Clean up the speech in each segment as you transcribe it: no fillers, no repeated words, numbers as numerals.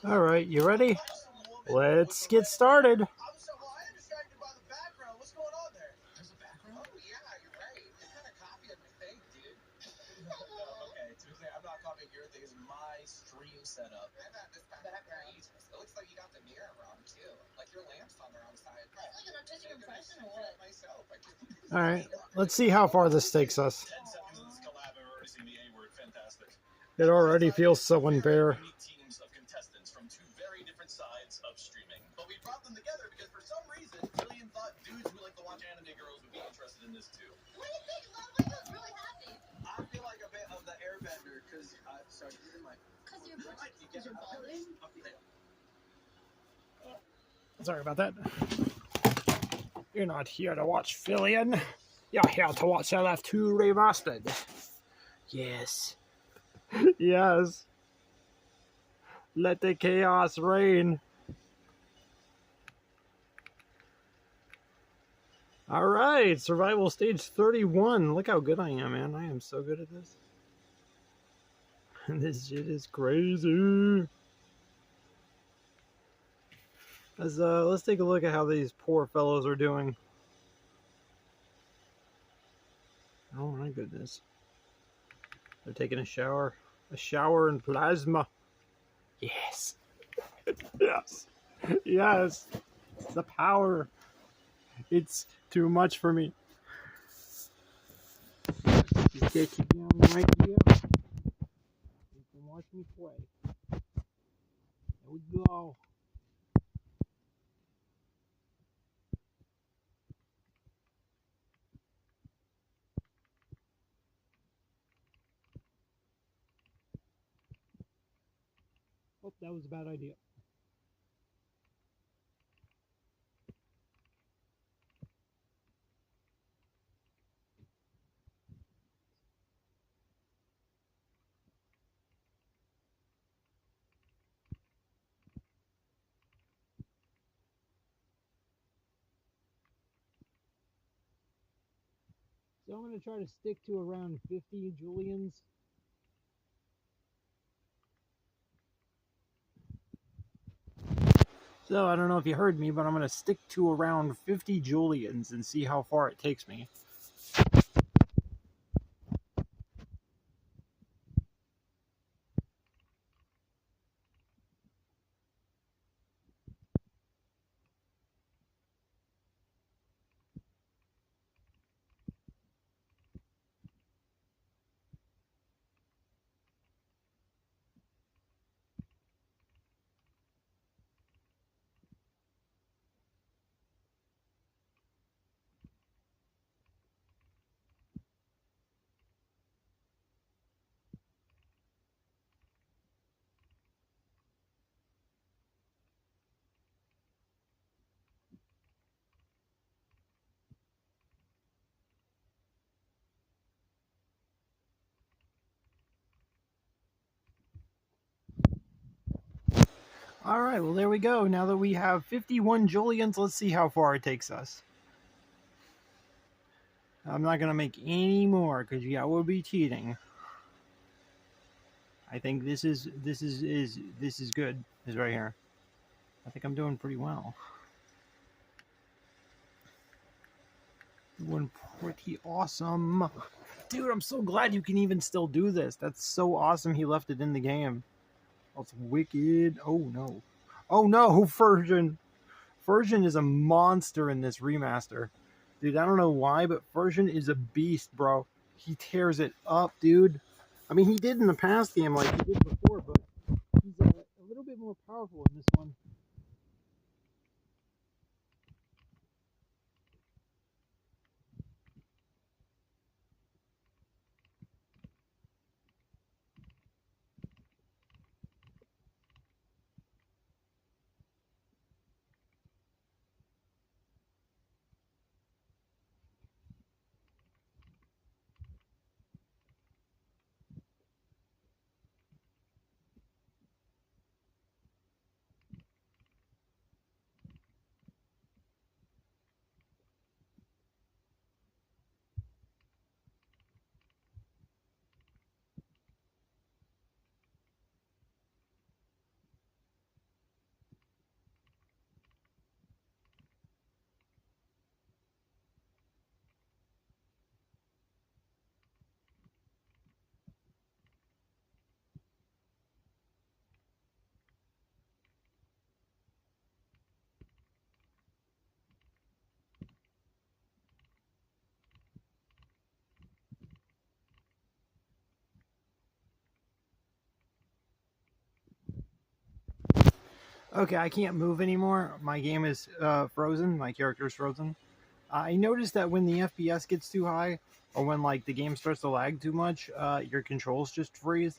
All right, you ready? Let's get started. All right, let's see how far this takes us. It already feels so unfair. Sorry about that. You're not here to watch Fillion. You're here to watch LF2 Remastered. Yes. Yes. Let the chaos reign. Alright, survival stage 31. Look how good I am, man. I am so good at this. This shit is crazy. Let's take a look at how these poor fellows are doing. Oh my goodness. They're taking a shower. A shower in plasma. Yes. Yes. Yes. The power. It's too much for me. Just get you down right here. You can watch me play. There we go. Oh, that was a bad idea. So I'm going to try to stick to around 50 Julians. So I don't know if you heard me, but I'm going to stick to around 50 Julians and see how far it takes me. Alright, well there we go. Now that we have 51 Julians, let's see how far it takes us. I'm not going to make any more because that would be cheating. I think this is good. Is right here. I think I'm doing pretty well. Doing pretty awesome. Dude, I'm so glad you can even still do this. That's so awesome he left it in the game. That's wicked. Oh no. Oh no, Fursion. Fursion is a monster in this remaster. Dude, I don't know why, but Fursion is a beast, bro. He tears it up, dude. I mean, he did in the past game like he did before, but he's a little bit more powerful in this one. Okay, I can't move anymore. My game is frozen. My character is frozen. I noticed that when the FPS gets too high, or when like the game starts to lag too much, your controls just freeze,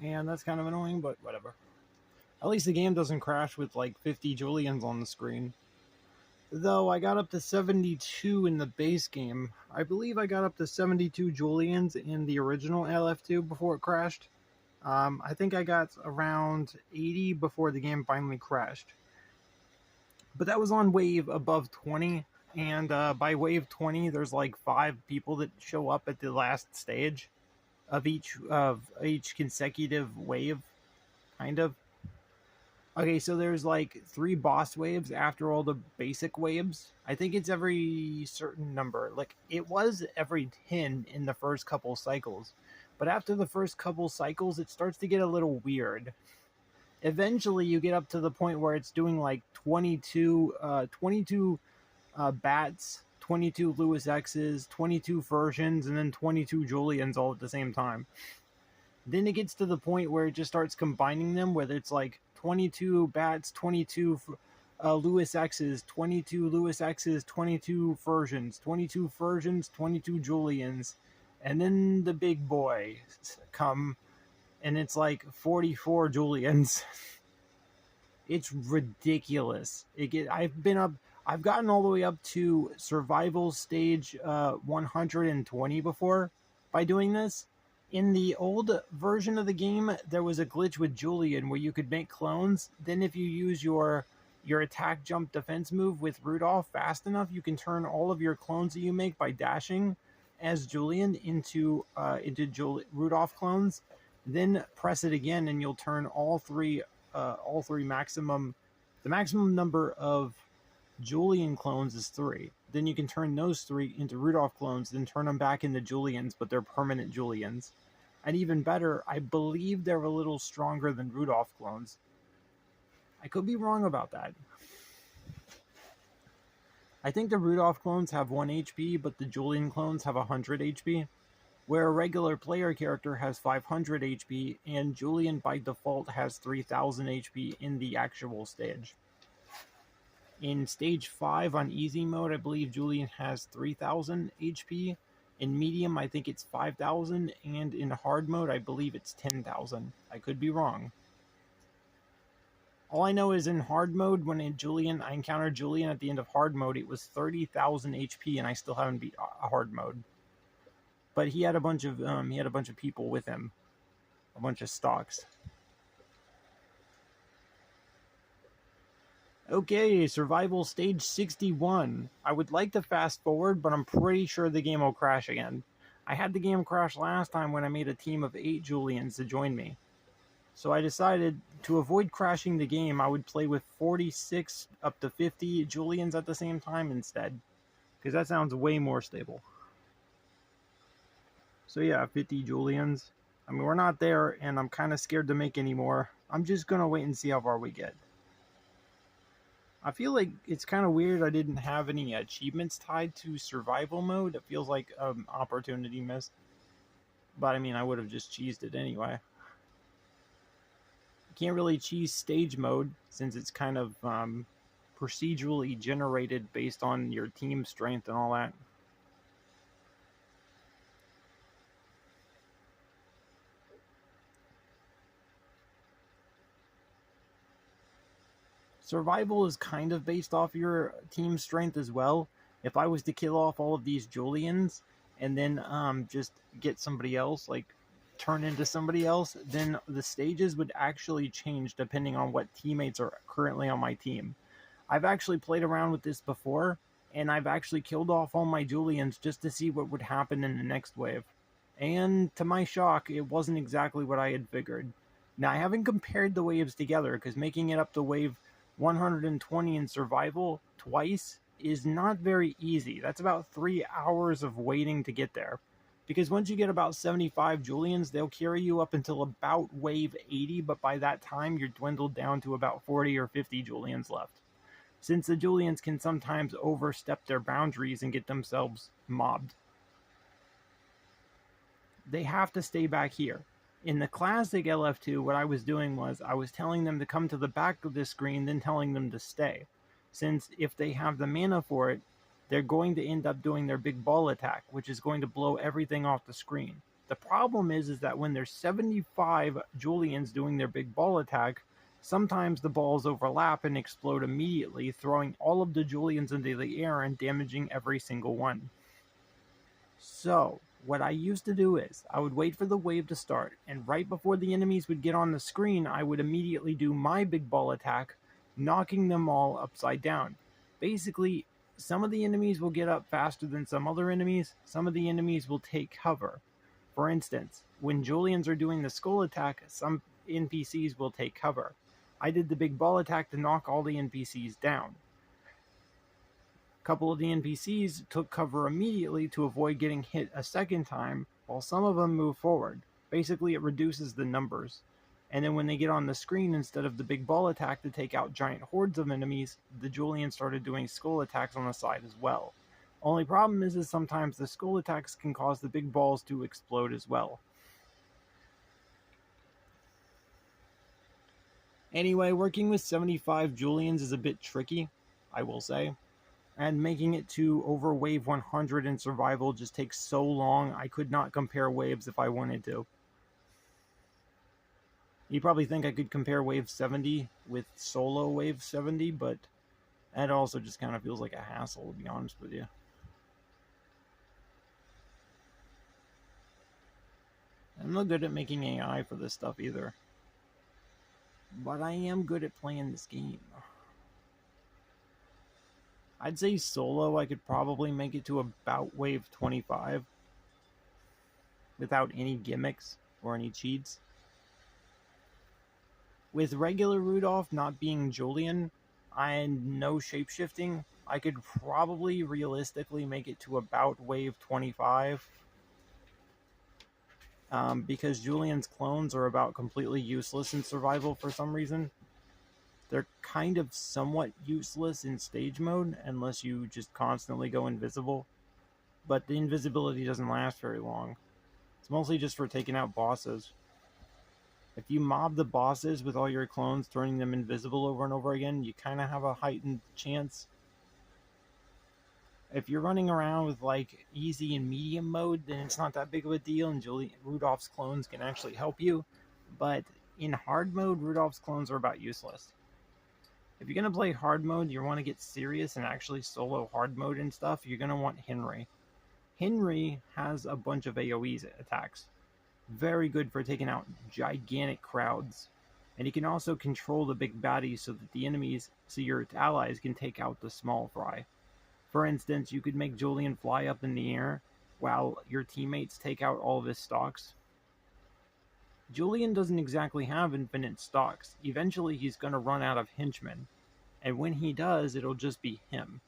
and that's kind of annoying. But whatever. At least the game doesn't crash with like 50 Julians on the screen. Though I got up to 72 in the base game. I believe I got up to 72 Julians in the original LF2 before it crashed. I think I got around 80 before the game finally crashed. But that was on wave above 20, and by wave 20, there's like 5 people that show up at the last stage of each consecutive wave, kind of. Okay, so there's like 3 boss waves after all the basic waves. I think it's every certain number. Like, it was every 10 in the first couple cycles. But after the first couple cycles, it starts to get a little weird. Eventually, you get up to the point where it's doing like 22 bats, 22 Lewis X's, 22 versions, and then 22 Julians all at the same time. Then it gets to the point where it just starts combining them, whether it's like 22 bats, 22 Lewis X's, 22 Lewis X's, 22 versions, 22 versions, 22 Julians, and then the big boys come, and it's like 44 Julians. It's ridiculous. I've gotten all the way up to survival stage 120 before by doing this. In the old version of the game, there was a glitch with Julian where you could make clones. Then if you use your attack, jump, defense move with Rudolph fast enough, you can turn all of your clones that you make by dashing as Julian into Rudolph clones. Then press it again, and you'll turn all three maximum. The maximum number of Julian clones is 3. Then you can turn those 3 into Rudolph clones, then turn them back into Julians, but they're permanent Julians. And even better, I believe they're a little stronger than Rudolph clones. I could be wrong about that. I think the Rudolph clones have 1 HP, but the Julian clones have 100 HP, where a regular player character has 500 HP, and Julian by default has 3000 HP in the actual stage. In stage 5 on easy mode, I believe Julian has 3000 HP. In medium, I think it's 5000. And in hard mode, I believe it's 10,000. I could be wrong. All I know is in hard mode, when I encountered Julian at the end of hard mode, it was 30,000 HP, and I still haven't beat a hard mode. But he had a bunch of people with him, a bunch of stocks. Okay, survival stage 61. I would like to fast forward, but I'm pretty sure the game will crash again. I had the game crash last time when I made a team of 8 Julians to join me. So I decided to avoid crashing the game, I would play with 46 up to 50 Julians at the same time instead. Because that sounds way more stable. So yeah, 50 Julians. I mean, we're not there, and I'm kind of scared to make any more. I'm just going to wait and see how far we get. I feel like it's kind of weird I didn't have any achievements tied to survival mode. It feels like an opportunity missed. But I mean, I would have just cheesed it anyway. You can't really cheese stage mode since it's kind of procedurally generated based on your team strength and all that. Survival is kind of based off your team strength as well. If I was to kill off all of these Julians and then just get somebody else, like turn into somebody else, then the stages would actually change depending on what teammates are currently on my team. I've actually played around with this before, and I've actually killed off all my Julians just to see what would happen in the next wave. And to my shock, it wasn't exactly what I had figured. Now, I haven't compared the waves together, because making it up to wave 120 in survival twice is not very easy. That's about 3 hours of waiting to get there. Because once you get about 75 Julians, they'll carry you up until about wave 80, but by that time, you're dwindled down to about 40 or 50 Julians left. Since the Julians can sometimes overstep their boundaries and get themselves mobbed. They have to stay back here. In the classic LF2, what I was doing was I was telling them to come to the back of the screen, then telling them to stay. Since if they have the mana for it, they're going to end up doing their big ball attack, which is going to blow everything off the screen. The problem is that when there's 75 Julians doing their big ball attack, sometimes the balls overlap and explode immediately, throwing all of the Julians into the air and damaging every single one. So, what I used to do is, I would wait for the wave to start, and right before the enemies would get on the screen, I would immediately do my big ball attack, knocking them all upside down. Basically, some of the enemies will get up faster than some other enemies, some of the enemies will take cover. For instance, when Julians are doing the skull attack, some NPCs will take cover. I did the big ball attack to knock all the NPCs down. A couple of the NPCs took cover immediately to avoid getting hit a second time, while some of them move forward. Basically, it reduces the numbers. And then when they get on the screen, instead of the big ball attack to take out giant hordes of enemies, the Julian started doing skull attacks on the side as well. Only problem is sometimes the skull attacks can cause the big balls to explode as well. Anyway, working with 75 Julians is a bit tricky, I will say. And making it to over wave 100 in survival just takes so long, I could not compare waves if I wanted to. You probably think I could compare wave 70 with solo wave 70, but that also just kind of feels like a hassle, to be honest with you. I'm not good at making AI for this stuff either. But I am good at playing this game. I'd say solo I could probably make it to about wave 25 without any gimmicks or any cheats. With regular Rudolph not being Julian and no shapeshifting, I could probably realistically make it to about wave 25. Because Julian's clones are about completely useless in survival for some reason. They're kind of somewhat useless in stage mode unless you just constantly go invisible. But the invisibility doesn't last very long. It's mostly just for taking out bosses. If you mob the bosses with all your clones, turning them invisible over and over again, you kind of have a heightened chance. If you're running around with like easy and medium mode, then it's not that big of a deal, and Rudolph's clones can actually help you. But in hard mode, Rudolph's clones are about useless. If you're going to play hard mode, you want to get serious and actually solo hard mode and stuff, you're going to want Henry. Henry has a bunch of AoE attacks. Very good for taking out gigantic crowds. And he can also control the big baddies so that your allies can take out the small fry. For instance, you could make Julian fly up in the air while your teammates take out all of his stocks. Julian doesn't exactly have infinite stocks. Eventually he's going to run out of henchmen. And when he does, it'll just be him.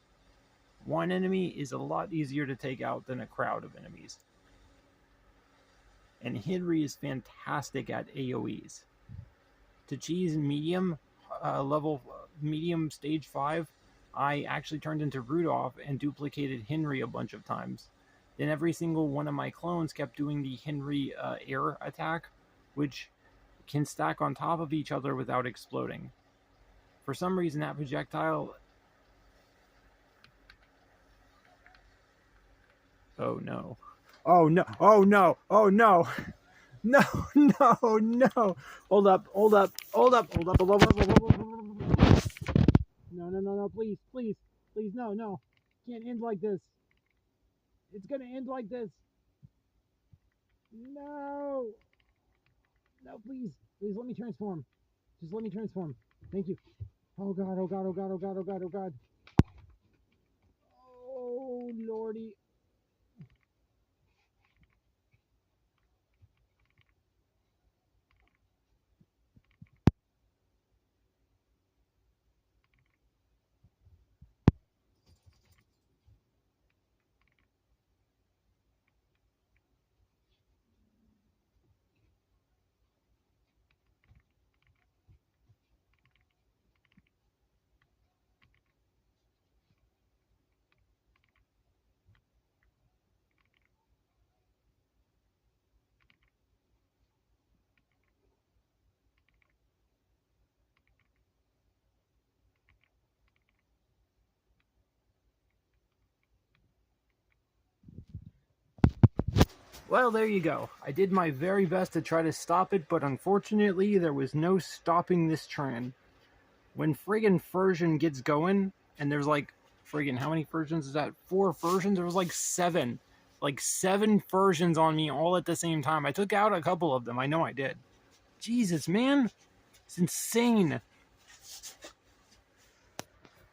One enemy is a lot easier to take out than a crowd of enemies. And Henry is fantastic at AoEs. To cheese medium stage 5, I actually turned into Rudolph and duplicated Henry a bunch of times. Then every single one of my clones kept doing the Henry air attack, which can stack on top of each other without exploding. For some reason, that projectile... Oh no. Oh no! Oh no! Oh no! No! No! No! Hold up! Hold up! Hold up! Hold up! Hold up! No! Please! Please! Please! No! No! Can't end like this. It's gonna end like this. No! No! Please! Please let me transform. Just let me transform. Thank you. Oh god! Oh god! Oh god! Oh god! Oh god! Oh god! Oh lordy! Well, there you go. I did my very best to try to stop it, but unfortunately, there was no stopping this trend. When friggin' Version gets going, and there's like, friggin', how many versions is that? 4 versions? There was like 7. Like 7 versions on me all at the same time. I took out a couple of them. I know I did. Jesus, man. It's insane.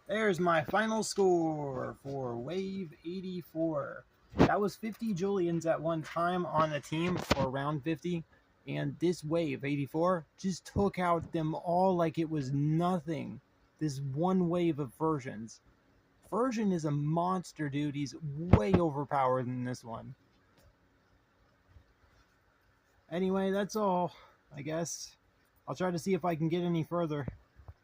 There's my final score for Wave 84. That was 50 Julians at one time on a team for round 50. And this Wave 84 just took out them all like it was nothing. This one wave of Versions. Version is a monster, dude. He's way overpowered than this one. Anyway, that's all, I guess. I'll try to see if I can get any further.